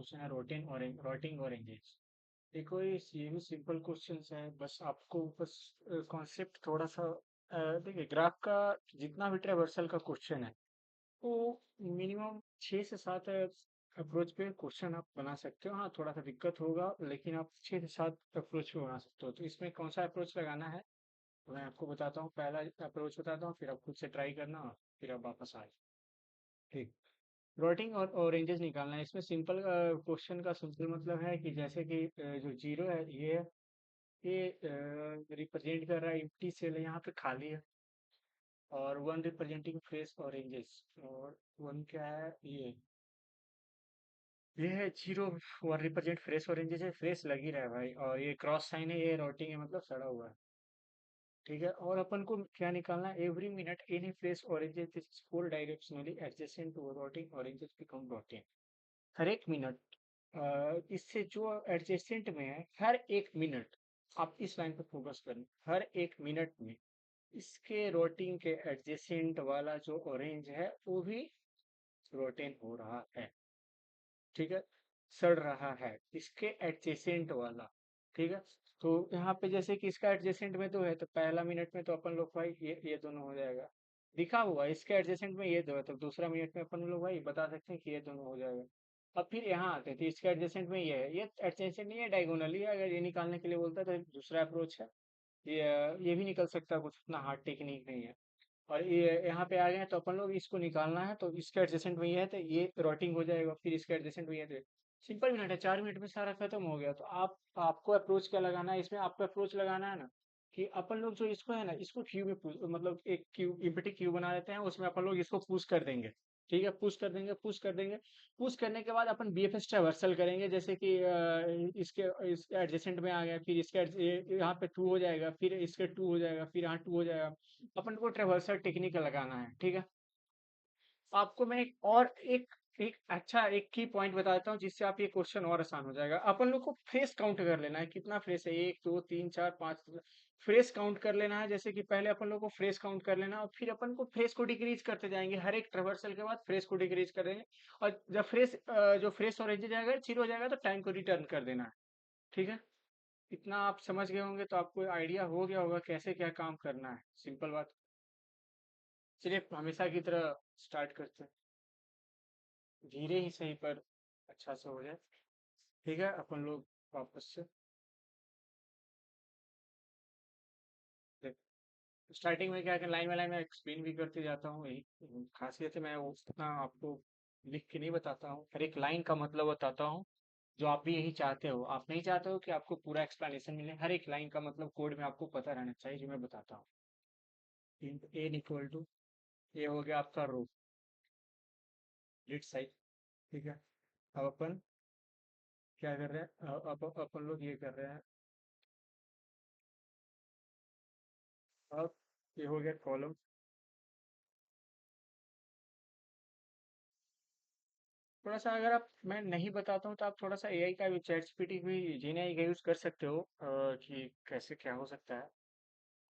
Question है रोटिंग oranges. देखो ये भी सिंपल क्वेश्चंस है, बस आपको बस कॉन्सेप्ट थोड़ा सा देखिए ग्राफ का जितना भी ट्रावर्सल का क्वेश्चन है वो मिनिमम 6 से 7 अप्रोच पे क्वेश्चन आप बना सकते हो। हाँ, थोड़ा सा दिक्कत होगा लेकिन आप 6 से 7 अप्रोच पे बना सकते हो। तो इसमें कौन सा अप्रोच लगाना है तो मैं आपको बताता हूँ। पहला अप्रोच बताता हूँ, फिर आप खुद से ट्राई करना, फिर आप वापस आए। ठीक। प्लॉटिंग और ऑरेंजेस निकालना है। इसमें सिंपल क्वेश्चन का सिंपल मतलब है कि जैसे कि जो जीरो है ये रिप्रेजेंट कर रहा है एम्प्टी सेल है, यहाँ पे खाली है। और वन रिप्रेजेंटिंग फ्रेश ऑरेंजेस, और वन क्या है ये है zero. One represent fresh oranges है, फ्रेश लग ही रहा है भाई। और ये क्रॉस साइन है, ये रोटिंग है मतलब सड़ा हुआ है। ठीक है, और अपन को क्या निकालना है, every minute any fresh oranges is four directionally adjacent to rotting oranges become rotting. हर एक मिनट इससे जो एडजेसेंट में है, हर एक मिनट आप इस लाइन पे फोकस करें। हर एक मिनट में इसके रोटिंग के एडजेसेंट वाला जो ऑरेंज है वो भी रोटेन हो रहा है। ठीक है, सड़ रहा है इसके एडजेसेंट वाला। ठीक है, तो यहाँ पे जैसे कि इसका एडजेसेंट में तो है, तो पहला मिनट में तो अपन लोग भाई ये दोनों हो जाएगा। लिखा हुआ है इसके एडजेसेंट में ये दो है, तो दूसरा मिनट में अपन लोग भाई बता सकते हैं कि ये दोनों हो जाएगा। अब फिर यहाँ आते हैं तो इसके एडजेसेंट में ये है, ये एडजेसेंट नहीं है, डायगोनली है। अगर ये निकालने के लिए बोलता है तो दूसरा अप्रोच है। ये भी निकल सकता है, कुछ उतना हार्ड टेक्निक नहीं है। और ये यहाँ पे आ गए हैं तो अपन लोग इसको निकालना है, तो इसका एडजेसेंट में ये है तो ये रोटिंग हो जाएगा, फिर इसका एडजेसेंट में ये है। तो सिंपल मिनट है, 4 मिनट में सारा खत्म हो गया। तो आपको अप्रोच क्या लगाना है, इसमें आपको अप्रोच लगाना है ना कि अपन लोग जो इसको है ना, इसको क्यू में मतलब एक क्यू इम्पटी क्यू बना देते हैं, उसमें अपन लोग इसको पुश कर देंगे। ठीक है, पुश कर देंगे, पुश कर देंगे। पुश करने के बाद अपन बीएफएस ट्रैवर्सल करेंगे, जैसे कि इस एडजेसेंट में आ गया, फिर इसके यहाँ पे टू हो जाएगा, फिर इसके टू हो जाएगा, फिर यहाँ टू हो जाएगा। अपन को ट्रेवर्सल टेक्निक लगाना है। ठीक है, आपको मैं एक अच्छा एक की पॉइंट बता देता हूँ जिससे आप ये क्वेश्चन और आसान हो जाएगा। अपन लोग को फ्रेश काउंट कर लेना है, कितना फ्रेश है, 1 2 3 4 5। फ्रेश काउंट कर लेना है, जैसे कि पहले अपन लोग को फ्रेश काउंट कर लेना है, और फिर अपन को फ्रेश को डिक्रीज करते जाएंगे। हर एक ट्रेवर्सल के बाद फ्रेश को डिक्रीज करेंगे। और जब जो फ्रेश ऑरेंज जाएगा, जीरो हो जाएगा, तो टाइम को रिटर्न कर देना है। ठीक है, इतना आप समझ गए होंगे तो आपको आइडिया हो गया होगा कैसे क्या काम करना है। सिंपल बात। चलिए हमेशा की तरह स्टार्ट करते हैं, धीरे ही सही पर अच्छा से हो जाए। ठीक है, अपन लोग वापस से देख। स्टार्टिंग में क्या कर, लाइन बाय लाइन में एक्सप्लेन भी करते जाता हूँ। यही खासियत है, मैं उतना आपको लिख के नहीं बताता हूँ, हर एक लाइन का मतलब बताता हूँ। जो आप भी यही चाहते हो, आप नहीं चाहते हो कि आपको पूरा एक्सप्लेनेशन मिले, हर एक लाइन का मतलब कोड में आपको पता रहना चाहिए जो मैं बताता हूँ। ए इक्वल टू, ये हो गया आपका रो, लीड साइज। ठीक है, अब अपन क्या कर रहे हैं, अब अपन लोग ये कर रहे हैं। अब ये हो गया कॉलम। थोड़ा सा अगर आप, मैं नहीं बताता हूँ तो आप थोड़ा सा एआई का भी, चैट जीपीटी भी, जेन का यूज कर सकते हो कि कैसे क्या हो सकता है।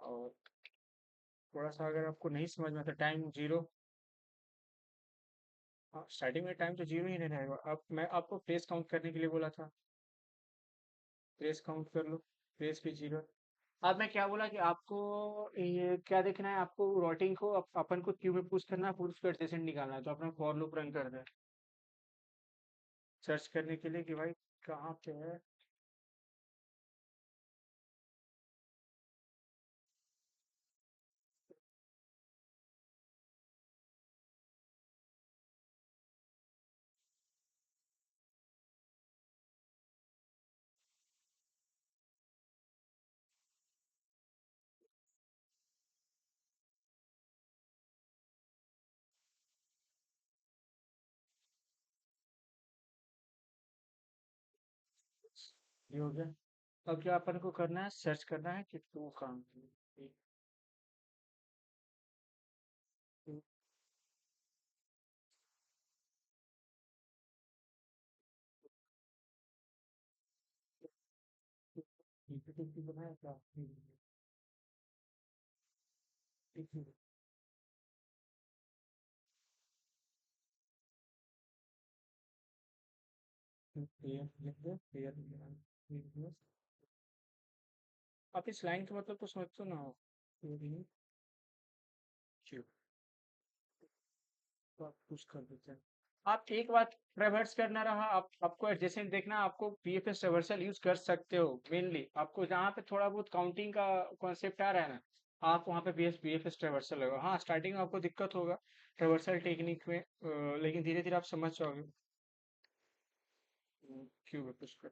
और थोड़ा सा अगर आपको नहीं समझ में आता, टाइम जीरो। हाँ, स्टार्टिंग में टाइम तो जीरो ही नहीं रहेगा। अब मैं आपको फेस काउंट करने के लिए बोला था, फेस काउंट कर लो, फेस भी जीरो। अब मैं क्या बोला कि आपको ये क्या देखना है, आपको रोटिंग को अपन को क्यू में पुश करना है, पुश कर जैसे निकालना है, तो अपना फॉर लूप रन कर दे, सर्च करने के लिए कि भाई कहाँ पे है। ये हो गया। अब क्या अपन को करना है, सर्च करना है कि टू कहाँ है। पीपीटी बनाया था। आप इस लाइन का मतलब तो समझते ना हो। क्यों? तो आप कुछ कर देते हैं। आप एक बात रिवर्स करना रहा, आप आपको एडजेसेंट देखना, आपको पीएफएस रिवर्सल यूज कर सकते हो। मेनली आपको जहाँ पे थोड़ा बहुत काउंटिंग का कॉन्सेप्ट आ रहा है ना, आप वहाँ पे पीएफएस रिवर्सल लगाओ। हाँ, स्टार्टिंग में आपको दिक्कत होगा रिवर्सल टेक्निक में, लेकिन धीरे धीरे आप समझ जाओगे। क्यों है कुछ कर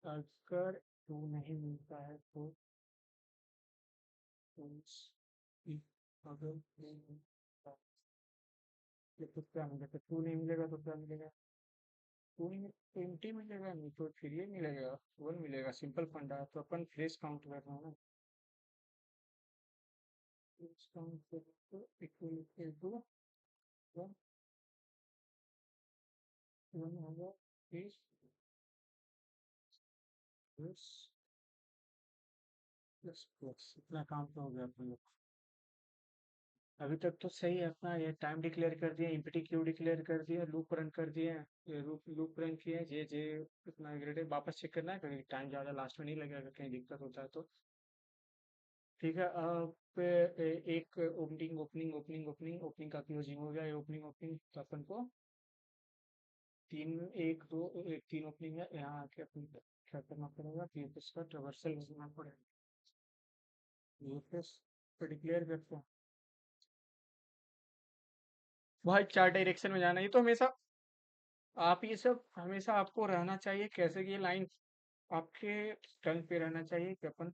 अगर टू नहीं मिलता है तो मीन्स कि अगर नहीं मिलता, ये तो क्या मिलेगा? टू नहीं मिलेगा तो क्या मिलेगा? टू नहीं ट्वेंटी मिलेगा, नहीं तो फिर ये मिलेगा, वन मिलेगा। सिंपल फंडा है, तो अपन फ्रेश काउंट कर रहे हैं ना। फ्रेश काउंट करें तो equal equal to one, one होगा फ्रेश प्लस प्लस प्लस। इतना काम तो हो गया अपन लोग। अभी तक तो सही है अपना। ये टाइम डिक्लेयर कर दिया, इम्पिटी क्यू डिक्लेयर कर दिया, लूप रन कर दिए, ये लूप रन किया, जे जे इतना ग्रेडेड। वापस चेक करना है कहीं टाइम ज़्यादा लास्ट में नहीं लगेगा, कहीं दिक्कत होता है तो। ठीक है, अब एक opening opening opening opening opening का क्लोजिंग हो गया। ये ओपनिंग ओपनिंग तो अपन को तीन, एक दो, एक तीन ओपनिंग है यहाँ आके अपन को क्या करना पड़ेगा? पीएफएस का ट्रेवर्सल करना पड़ेगा। पीएफएस को डिक्लेयर करते हैं भाई, चार डायरेक्शन में जाना है। ये तो हमेशा आप ये सब हमेशा आपको रहना चाहिए कैसे कि ये लाइन आपके टर्न पे रहना चाहिए कि अपन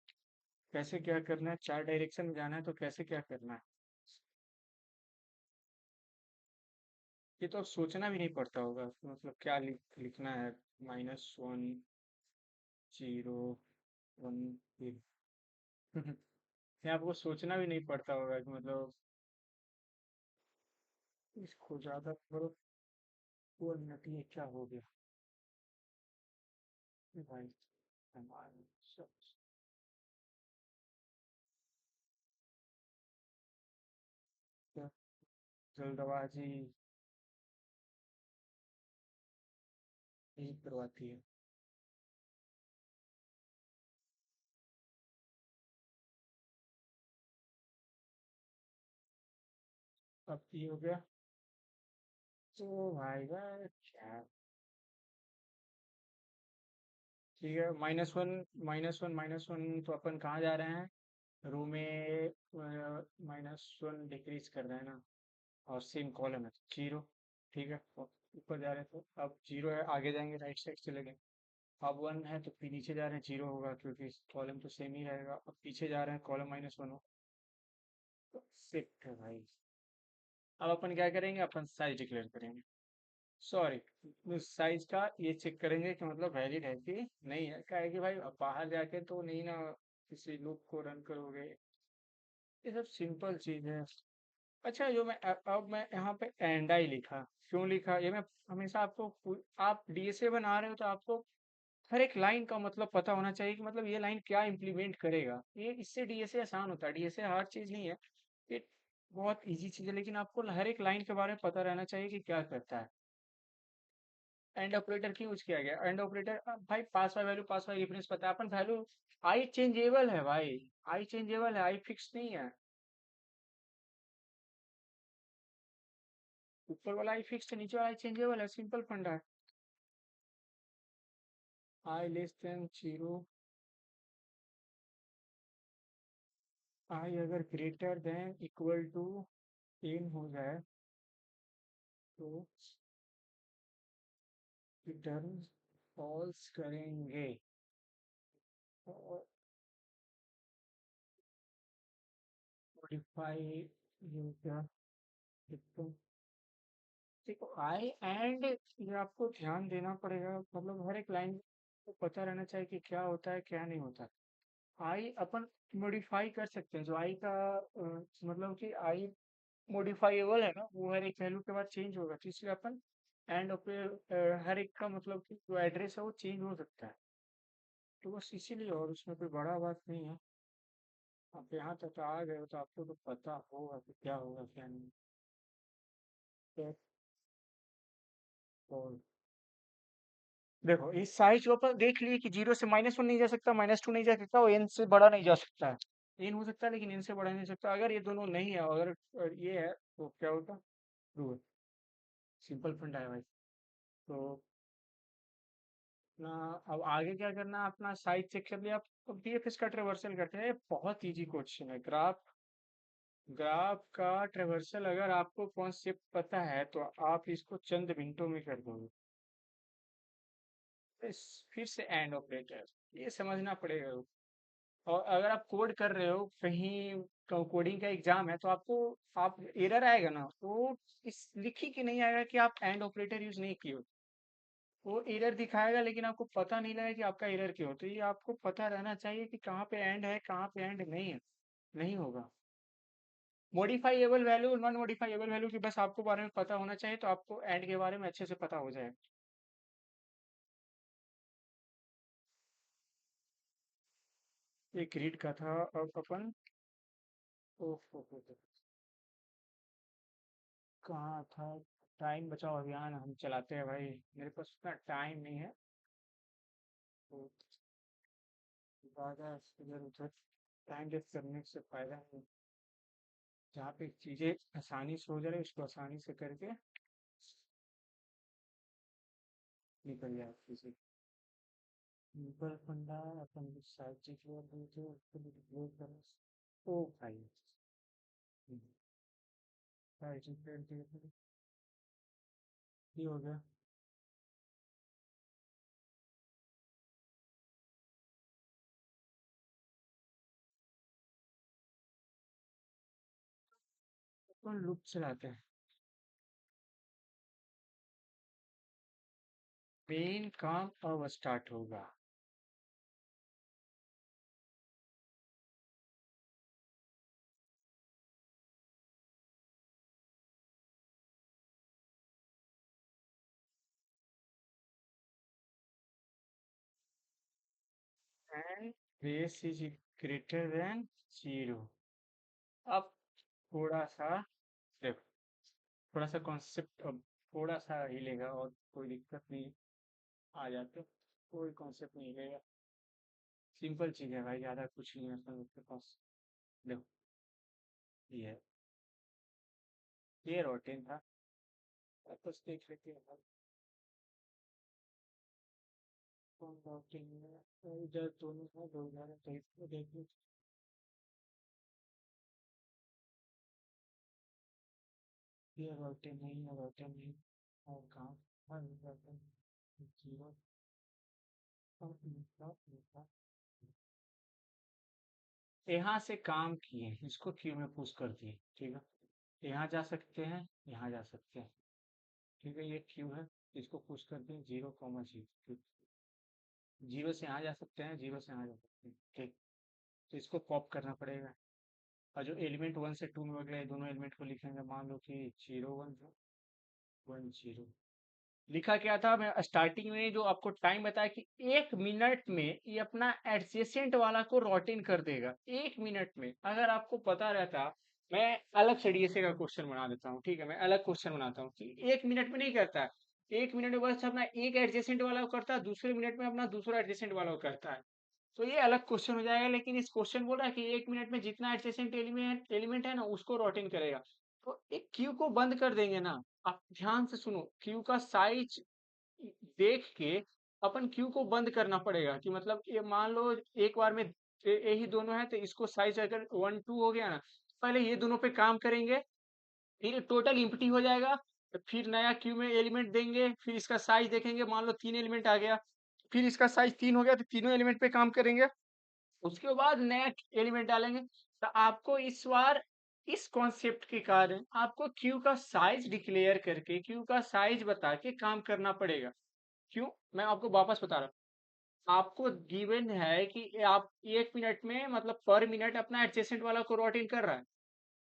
कैसे क्या करना है। चार डायरेक्शन में जाना है तो कैसे क्या करना है, ये तो सोचना भी नहीं पड़ता होगा। मतलब क्या लिखना है? माइनस वन, जीरो, वन, ये आपको सोचना भी नहीं पड़ता होगा कि मतलब इसको ज्यादा करो। 2 मिनट, ये क्या हो गया भाई? हमारे सब क्या जल्दबाजी यही करवाती है। अब ये हो गया तो भाई भाई क्या। ठीक है, माइनस वन, माइनस वन तो अपन कहाँ जा रहे हैं? रो में -1 डिक्रीज कर रहे हैं ना, और सेम कॉलम है जीरो। ठीक है, और ऊपर जा रहे हैं तो अब जीरो है, आगे जाएंगे राइट साइड चले गए। अब वन है तो फिर नीचे जा रहे हैं, जीरो होगा क्योंकि कॉलम तो सेम ही रहेगा। अब पीछे जा रहे हैं, कॉलम -1 हो तो शिफ्ट है भाई। अब अपन क्या करेंगे? अपन साइज डिक्लेयर करेंगे। सॉरी, साइज का ये चेक करेंगे कि मतलब वैलिड है कि नहीं है। क्या है कि भाई अब बाहर जाके तो नहीं ना किसी लूप को रन करोगे। ये सब सिंपल चीज है। अच्छा, जो अब मैं यहाँ पे एंड आई लिखा, क्यों लिखा ये मैं हमेशा आपको आप डीएसए बना रहे हो तो आपको हर एक लाइन का मतलब पता होना चाहिए कि मतलब ये लाइन क्या इम्प्लीमेंट करेगा। ये इससे डीएसए आसान होता है। डीएसए हार्ड चीज नहीं है, ये बहुत इजी चीज है, लेकिन आपको हर एक लाइन के बारे में पता रहना चाहिए कि क्या करता है। एंड ऑपरेटर क्यों यूज किया गया? एंड ऑपरेटर भाई, pass by value, pass by reference पता है अपन। वैल्यू आई चेंजेबल है भाई, आई चेंजेबल है, आई फिक्स नहीं है। ऊपर वाला आई फिक्स है, नीचे वाला आई चेंजेबल है। सिंपल फंडा है। आई लेस देन जीरो, आई अगर ग्रेटर देन इक्वल टू 10 हो जाए तो रिटर्न फॉल्स करेंगे। और मॉडिफाई ये क्या देखो, देखो आई एंड ये आपको ध्यान देना पड़ेगा। मतलब हर एक लाइन को पता रहना चाहिए कि क्या होता है क्या नहीं होता। आई अपन मॉडिफाई कर सकते हैं। जो आई का मतलब कि आई मॉडिफाइबल है ना, वो हर एक वैल्यू के बाद चेंज होगा, तो इसलिए अपन एंड हर एक का मतलब कि जो एड्रेस है वो चेंज हो सकता है। तो बस इसीलिए, और उसमें कोई बड़ा बात नहीं है। आप यहाँ तक आ गए हो तो आपको तो पता होगा कि क्या होगा क्या नहीं। तो, और देखो इस साइज को अपन देख लिए कि 0 से -1 नहीं जा सकता, -2 नहीं जा सकता और n से बड़ा नहीं जा सकता है। n हो सकता है लेकिन n से बड़ा नहीं जा सकता। अगर ये दोनों नहीं है, अगर ये है तो क्या होगा? ट्रू है। सिंपल फंडा है भाई। तो अपना अब आगे क्या करना है, अपना साइज चेक कर लिया। अब बीएफएस का ट्रेवर्सल करते हैं। ये बहुत इजी क्वेश्चन है। ग्राफ ग्राफ का ट्रेवर्सल अगर आपको कॉन्सेप्ट पता है तो आप इसको चंद मिनटों में कर दोगे। फिर से एंड ऑपरेटर, ये समझना पड़ेगा। और अगर आप कोड कर रहे हो कहीं, कोडिंग का एग्जाम है, तो आपको आप एरर आएगा ना, तो इस लिखी के नहीं आएगा कि आप एंड ऑपरेटर यूज नहीं किए हो। वो एरर दिखाएगा लेकिन आपको पता नहीं लगेगा कि आपका एरर क्यों हो। तो ये आपको पता रहना चाहिए कि कहाँ पे एंड है, कहाँ पे एंड नहीं है। नहीं होगा। Modifiable value, non modifiable value की बस आपको बारे में पता होना चाहिए, तो आपको एंड के बारे में अच्छे से पता हो जाएगा। एक रीड का था। अब अपन ओह कहाँ था? टाइम बचाओ अभियान हम चलाते हैं भाई। मेरे पास उतना टाइम नहीं है। तो ज़्यादा इधर उधर टाइम वेस्ट करने से फायदा नहीं। जहाँ पे चीज़ें आसानी से हो जा रही है उसको आसानी से करके निकल जाए किसी। सिंपल फंडा अपन साइड चीज ओ भाई। साइड चीज ये हो गया। अपन लूप चलाते हैं। मेन काम अब स्टार्ट होगा। And base is greater than 0। अब थोड़ा सा देखो, थोड़ा सा कॉन्सेप्ट अब थोड़ा सा हिलेगा और कोई दिक्कत नहीं। आ जाते, कोई कॉन्सेप्ट नहीं हिलेगा। सिंपल चीज़ है भाई, ज़्यादा कुछ नहीं है अपन लोग के पास। देखो ये है, ये रोटीन था। वापस देख लेते हैं भाई। कौन रोटीन है? इधर दोनों है, 2023 को देख लो। ये रोटीन नहीं है, रोटीन नहीं। और कहाँ? हाँ, ये रोटीन 0 यहाँ से काम किए, इसको क्यू में पुश कर दिए, ठीक है। यहाँ जा सकते हैं, यहाँ जा सकते हैं, ठीक है। ये क्यू है, इसको पुश कर दें 0,0। 0 से यहाँ जा सकते हैं, 0 से यहाँ जा सकते हैं, ठीक। तो इसको पॉप करना पड़ेगा। और जो एलिमेंट 1 से 2 में बदला है, दोनों एलिमेंट को लिखेंगे। मान लो कि 0 1 1 0। लिखा क्या था? मैं स्टार्टिंग में जो आपको टाइम बताया कि 1 मिनट में ये अपना एडजेसेंट वाला को रॉटिन कर देगा। 1 मिनट में, अगर आपको पता रहता। मैं अलग से डीएसए का क्वेश्चन बना देता हूँ, ठीक है। मैं अलग क्वेश्चन बनाता हूँ कि 1 मिनट में नहीं करता है। 1 मिनट में बस अपना एक एडजेसेंट वाला को करता है, दूसरे मिनट में अपना दूसरा एडजेसेंट वाला को करता है। तो ये अलग क्वेश्चन हो जाएगा, लेकिन इस क्वेश्चन बोल रहा है कि 1 मिनट में जितना एडजेसेंट एलिमेंट एलिमेंट है ना, उसको रॉटिन करेगा। तो एक क्यू को बंद कर देंगे ना। आप ध्यान से सुनो, क्यू का साइज देख के अपन क्यू को बंद करना पड़ेगा। कि मतलब ये मान लो एक बार में यही दोनों है, तो इसको साइज अगर 1 2 हो गया ना, पहले ये दोनों पे काम करेंगे, फिर टोटल इम्प्टी हो जाएगा। तो फिर नया क्यू में एलिमेंट देंगे, फिर इसका साइज देखेंगे, मान लो 3 एलिमेंट आ गया, फिर इसका साइज 3 हो गया, तो तीनों एलिमेंट पे काम करेंगे। उसके बाद नया एलिमेंट डालेंगे। तो आपको इस बार इस कॉन्सेप्ट के कारण आपको क्यू का साइज डिक्लेयर करके, क्यू का साइज बता के काम करना पड़ेगा। क्यों? मैं आपको वापस बता रहा हूँ। आपको गिवन है कि आप 1 मिनट में मतलब पर मिनट अपना एडजेसेंट वाला को रॉट इन कर रहा है।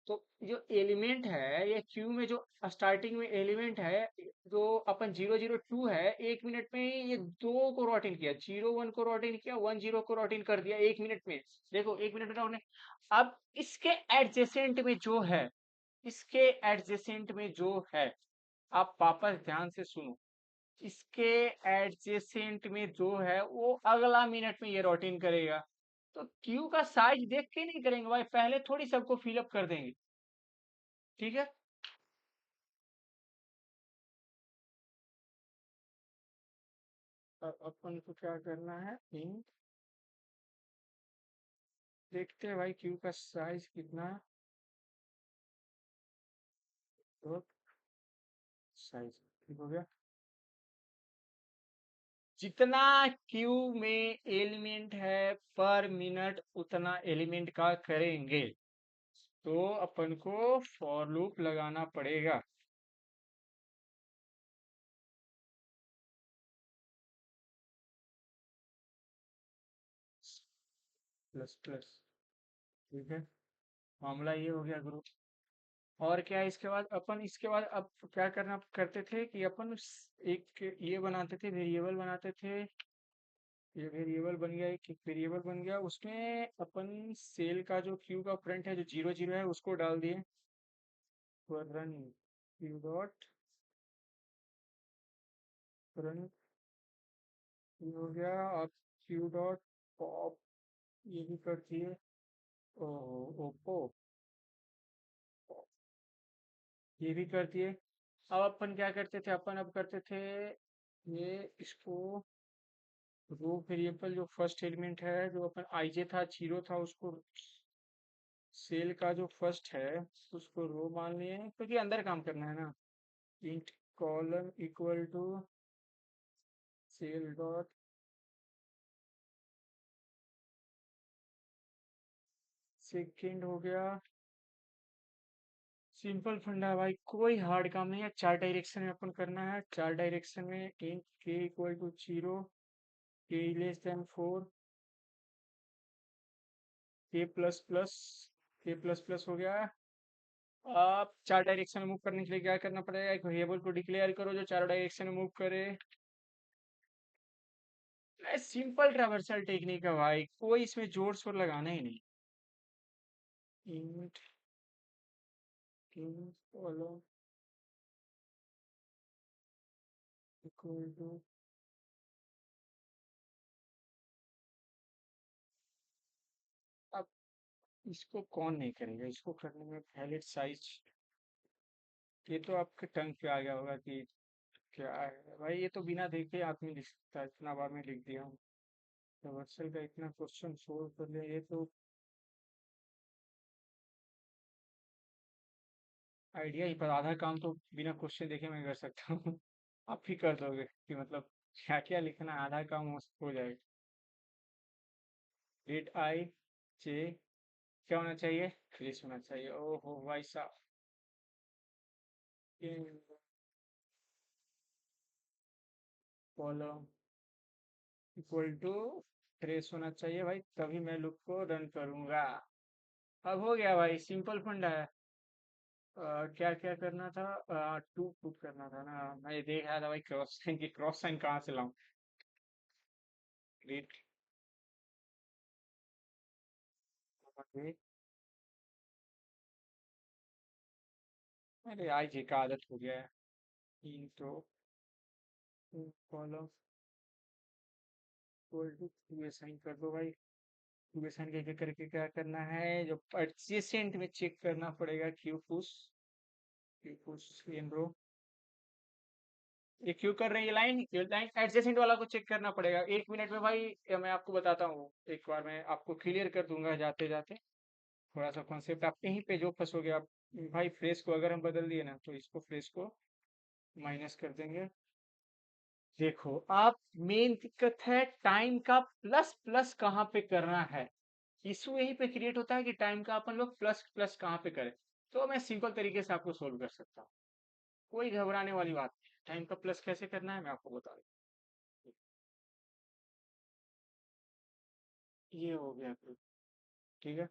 तो जो एलिमेंट है ये क्यू में, जो स्टार्टिंग में एलिमेंट है, जो अपन 002 है, 1 मिनट में ये दो को रोटेट किया, 01 को रोटेट किया, 10 को रोटेट कर दिया 1 मिनट में। देखो 1 मिनट में होने। अब इसके एडजेसेंट में जो है, इसके एडजेसेंट में जो है, आप वापस ध्यान से सुनो, इसके एडजेसेंट में जो है वो अगला मिनट में ये रोटेट करेगा। तो क्यू का साइज देख के नहीं करेंगे भाई, पहले थोड़ी सबको फिलअप कर देंगे। ठीक है। अब अपन को क्या करना है, इन देखते हैं भाई क्यू का साइज कितना है। तो साइज ठीक हो गया। जितना क्यू में एलिमेंट है पर मिनट उतना एलिमेंट का करेंगे, तो अपन को फॉर लूप लगाना पड़ेगा। Plus plus. ठीक है, मामला ये हो गया ग्रुप। और क्या है इसके बाद, अपन इसके बाद अब क्या करना करते थे कि अपन एक ये बनाते थे, वेरिएबल बनाते थे। ये वेरिएबल बन गया, एक वेरिएबल बन गया, उसमें अपन सेल का जो क्यू का फ्रंट है जो 00 है उसको डाल दिए। रन क्यू डॉट फ्रंट हो गया। अब क्यू डॉट पॉप ये भी कर दिए। ओहो, ओप्पो ये भी कर दिए। अब अपन क्या करते थे, अपन अब करते थे ये इसको रो वेरिएबल, जो फर्स्ट एलिमेंट है जो अपन आईजे था, 0 था, उसको सेल का जो फर्स्ट है उसको रो मान लिए, क्योंकि अंदर काम करना है ना। Int column equal to cell dot second हो गया। सिंपल फंडा है भाई, कोई हार्ड काम नहीं है। 4 डायरेक्शन में अपन करना है। 4 डायरेक्शन में इंट के इक्वल टू 0, के लेस देन 4, के प्लस प्लस, के प्लस प्लस हो गया। आप 4 डायरेक्शन में मूव करने के लिए क्या करना पड़ेगा, एक वेरिएबल को डिक्लेयर करो जो 4 डायरेक्शन में मूव करे। सिंपल ट्रावर्सल टेक्निक है भाई, कोई इसमें जोर शोर लगाना ही नहीं। इंट कॉलम इक्वल टू, अब इसको कौन नहीं करेगा, इसको करने में वैलिड साइज, ये तो आपके टंग पे आ गया होगा कि क्या है भाई, ये तो बिना देखे आदमी लिख सकता है, इतना बार में लिख दिया हूँ। ट्रावर्सल का इतना क्वेश्चन सोल्व कर लिया, ये तो आइडिया ही, पर आधा काम तो बिना क्वेश्चन देखे मैं कर सकता हूँ। आप ही कर दोगे कि मतलब क्या क्या लिखना है, आधा काम हो जाएगा। डेट आई जे क्या होना चाहिए, फिनिश होना चाहिए। ओहो भाई साहब, कॉलम इक्वल टू ट्रेस होना चाहिए भाई, तभी मैं लूप को रन करूंगा। अब हो गया भाई, सिंपल फंडा है। क्या क्या करना था, टू पुट करना था ना, मैं देख रहा था भाई क्रॉस साइन की, क्रॉस साइन कहाँ से लाऊं। ग्रेट। अरे आई जी का आदत हो गया है। तीन तो column equal to two assign कर दो भाई। टू असाइन करके करके क्या करना है, जो एडजेसेंट में चेक करना पड़ेगा, क्यू पुश इन रो। ये क्यों कर रहे हैं, ये लाइन एडजेसेंट वाला को चेक करना पड़ेगा 1 मिनट में भाई। मैं आपको बताता हूँ, एक बार मैं आपको क्लियर कर दूंगा जाते जाते। थोड़ा सा कॉन्सेप्ट आप यहीं पे जो फंसोगे आप, भाई फ्रेस को अगर हम बदल दिए ना, तो इसको फ्रेस को माइनस कर देंगे। देखो आप, मेन दिक्कत है टाइम का प्लस प्लस कहाँ पे करना है। इशू यहीं पे क्रिएट होता है कि टाइम का अपन लोग प्लस प्लस कहाँ पे करें। तो मैं सिंपल तरीके से आपको सोल्व कर सकता हूँ, कोई घबराने वाली बात नहीं। टाइम का प्लस कैसे करना है मैं आपको बता दूँ। ये हो गया फिर। ठीक है,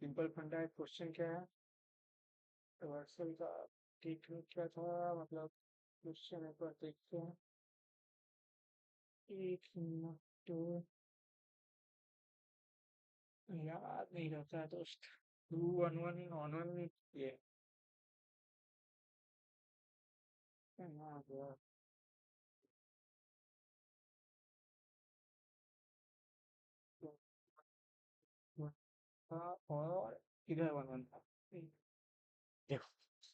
सिंपल फंडा है। क्वेश्चन क्या है, रिवर्सल का टेक्निक क्या था, मतलब क्वेश्चन एक बार देखते हैं। एक मिनट, तो याद नहीं रहता है दोस्त। 2-1-1 ऑन वन नहीं ये। हाँ यार, तो one था और इधर 1-1 था। देखो,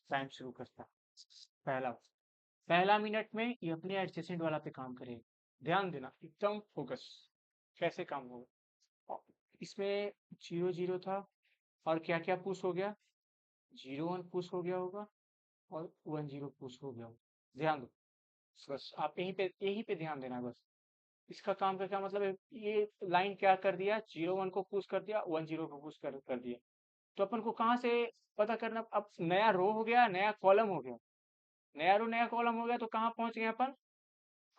टाइम शुरू करता है। पहला पहला मिनट में ये अपने एडजेसेंट वाला पे काम करेगा। ध्यान देना, एकदम फोकस। कैसे काम होगा? इसमें 0-0 था, और क्या क्या पुश हो गया? 0-1 पुश हो गया होगा, और 1-0 पुश हो गया होगा। ध्यान दो, बस आप यहीं पे ध्यान देना बस। इसका काम का क्या मतलब है? ये लाइन क्या कर दिया? 0-1 को पुश कर दिया, 1-0 को पुश कर दिया। तो अपन को कहाँ से पता करना? अब नया रो हो गया, नया कॉलम हो गया। नया रो नया कॉलम हो गया, तो कहाँ पहुंच गए अपन?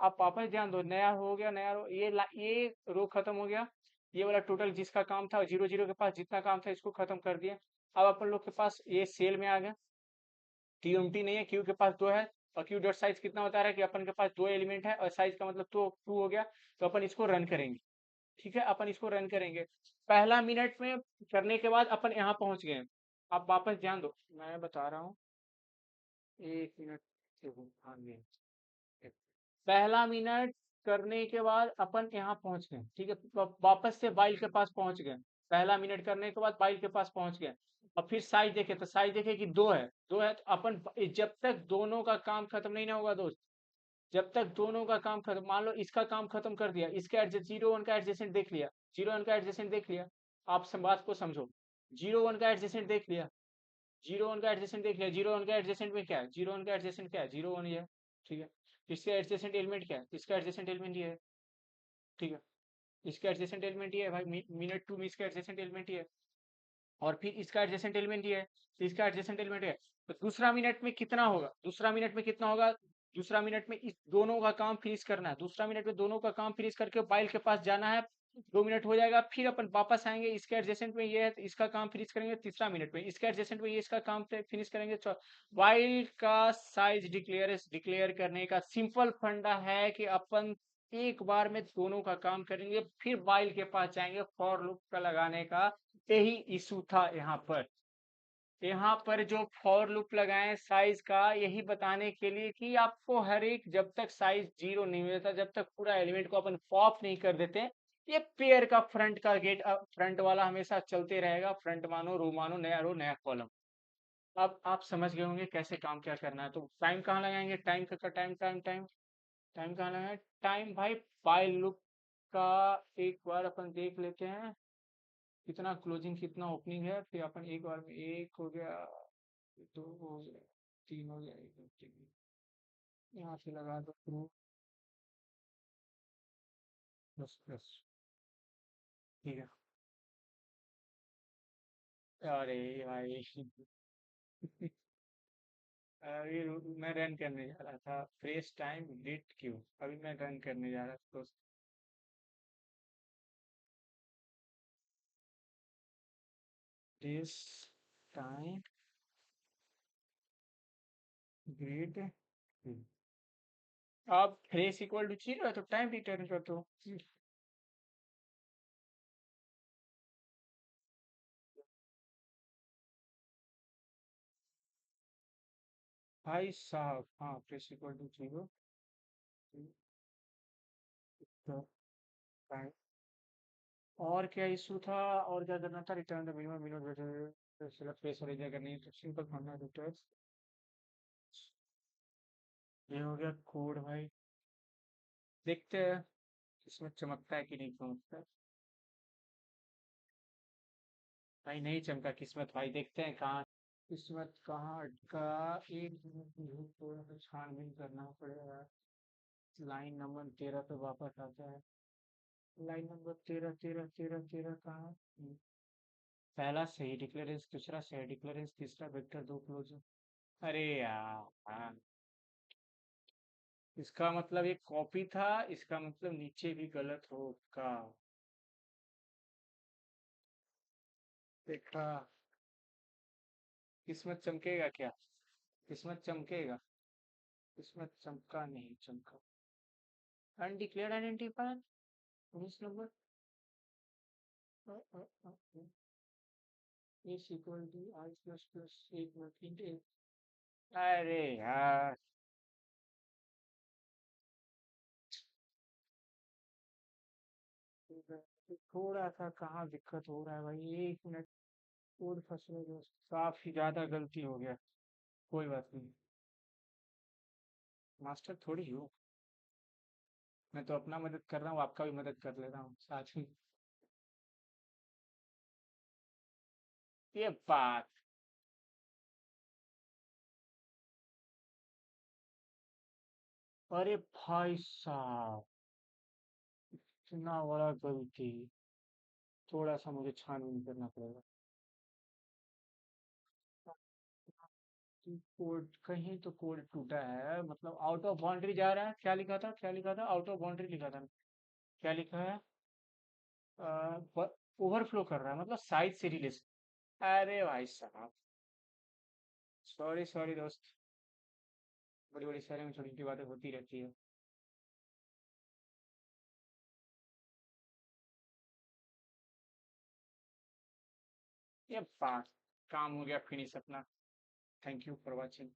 आप वापस ध्यान दो, नया हो गया, नया रो, ये रो खत्म हो गया। ये वाला टोटल जिसका काम था, 0-0 के पास जितना काम था, इसको खत्म कर दिया। अब अपन लोग के पास ये सेल में आ गया। टी नहीं है, क्यू के पास 2 है। और क्यू डॉट साइज कितना बता रहा है कि अपन के पास 2 एलिमेंट है, और साइज का मतलब तो 2 हो गया। तो अपन इसको रन करेंगे। ठीक है, अपन इसको रन करेंगे। पहला मिनट में करने के बाद अपन यहाँ पहुंच गए। आप वापस ध्यान दो, मैं बता रहा हूँ। 1 मिनट, देखो, हाँ ये पहला मिनट करने के बाद अपन यहाँ पहुंच गए। ठीक है, वापस से बाइल के पास पहुंच गए। पहला मिनट करने के बाद बाइल के पास पहुंच गए। और फिर साइज देखे, तो साइज देखे कि 2 है तो अपन, जब तक दोनों का काम खत्म नहीं ना होगा दोस्त, जब तक दोनों का काम खत्म, मान लो इसका काम खत्म कर दिया, इसका एडजस्ट 0-1 का एडजेसेंट देख लिया, 0-1 का एडजेसेंट देख लिया। आप सब बात को समझो। 0-1 का एडजेसेंट देख लिया, 0-1 का एडजेसेंट देख लिया। 0-1 का एडजेसेंट में क्या है? 0-1 का एडजेसेंट क्या है? 0-1 ही है। ठीक है, इसका एडजेसेंट एलिमेंट क्या है? इसका एडजेसेंट एलिमेंट ये है। ठीक है, इसका एडजेसेंट एलिमेंट ये है भाई, मिनट 2 में इसका एडजेसेंट एलिमेंट ये है। और फिर इसका एडजेसेंट एलिमेंट ये है, तो इसका एडजेसेंट एलिमेंट है। तो दूसरा मिनट में कितना होगा? दूसरा मिनट में कितना होगा? दूसरा मिनट में इस दोनों का काम फिनिश करना है। दूसरा मिनट में दोनों का काम फिनिश करके बाइल के पास जाना है। 2 मिनट हो जाएगा, फिर अपन वापस आएंगे। इसके एडजेसेंट में ये है, तो इसका काम फिनिश करेंगे तीसरा मिनट में। इसके एडजेसेंट में ये इसका काम फिनिश करेंगे। बाइल का साइज डिक्लेयर करने का सिंपल फंडा है कि अपन एक बार में दोनों का काम करेंगे, फिर बाइल के पास जाएंगे फॉर लूप का लगाने का। यही इशू था यहाँ पर। यहाँ पर जो फॉर लूप लगाए साइज का, यही बताने के लिए कि आपको हर एक, जब तक साइज 0 नहीं हो जाता, जब तक पूरा एलिमेंट को अपन पॉप नहीं कर देते, ये पेयर का फ्रंट का गेट, फ्रंट वाला हमेशा चलते रहेगा। फ्रंट मानो, रो मानो, नया रो नया कॉलम। अब आप समझ गए होंगे कैसे काम क्या करना है। तो टाइम कहाँ लगाएंगे? टाइम का टाइम टाइम टाइम टाइम कहाँ लगाए? टाइम भाई, फाइल लूप का एक बार अपन देख लेते हैं, कितना क्लोजिंग कितना ओपनिंग है। फिर अपन एक बार में, एक हो गया, 2 हो गया, 3 हो गया, एक दो तीन, यहाँ से लगा दो प्रूफ। बस बस, ठीक है। अरे भाई अभी मैं रन करने जा रहा था, फ्रेश टाइम डिट क्यू। अभी मैं रन करने जा रहा था, तो फ्रेश टाइम ग्रेड। अब फ्रेश इक्वल टू 0 है, तो टाइम रिटर्न कर दो। भाई साहब, हाँ, फ्रेश इक्वल टू 0। तो टाइम, और क्या इशू था? और क्या करना था? Return the minimum minimum face और एरिया करनी है, तो सिंपल फॉर्मूला रिटर्न। ये हो गया कोड भाई। देखते हैं इसमें चमकता है कि नहीं चमकता। भाई नहीं चमका किस्मत भाई, देखते हैं कहाँ किस्मत कहाँ अटका। एक मिनट मुझे थोड़ा सा छानबीन करना पड़ेगा। लाइन नंबर 13 पे वापस आता है। लाइन नंबर 13 13 13 13 कहाँ? पहला सही डिक्लेरेंस, दूसरा सही डिक्लेरेंस, तीसरा वेक्टर 2 क्लोज। अरे यार, इसका मतलब एक कॉपी था, इसका मतलब नीचे भी गलत होगा। देखा? किस्मत चमकेगा क्या? किस्मत चमकेगा? किस्मत चमका नहीं चमका। अनडिक्लेयर्ड आइडेंटिफायर 19 नंबर। Is equal to i plus plus एक मिनट। अरे यार, थोड़ा सा कहाँ दिक्कत हो रहा है भाई, 1 मिनट। कोड फंस रहे दोस्त, काफी ज्यादा गलती हो गया। कोई बात नहीं, मास्टर थोड़ी हो। मैं तो अपना मदद कर रहा हूँ, आपका भी मदद कर ले रहा हूँ साथ में। ये बात। अरे भाई साहब, इतना बड़ा गलती। थोड़ा सा मुझे छानबीन करना पड़ेगा। कोड कहीं तो कोड टूटा है, मतलब आउट ऑफ बाउंड्री जा रहा है। क्या लिखा था, क्या लिखा था? आउट ऑफ बाउंड्री लिखा था। क्या लिखा है? ओवरफ्लो कर रहा है, मतलब साइज से रिलेशन। अरे भाई साहब, सॉरी सॉरी दोस्त। बड़ी बड़ी शहरों में छोटी छोटी बातें होती रहती है। ये बात। काम हो गया फिनिश अपना। Thank you for watching.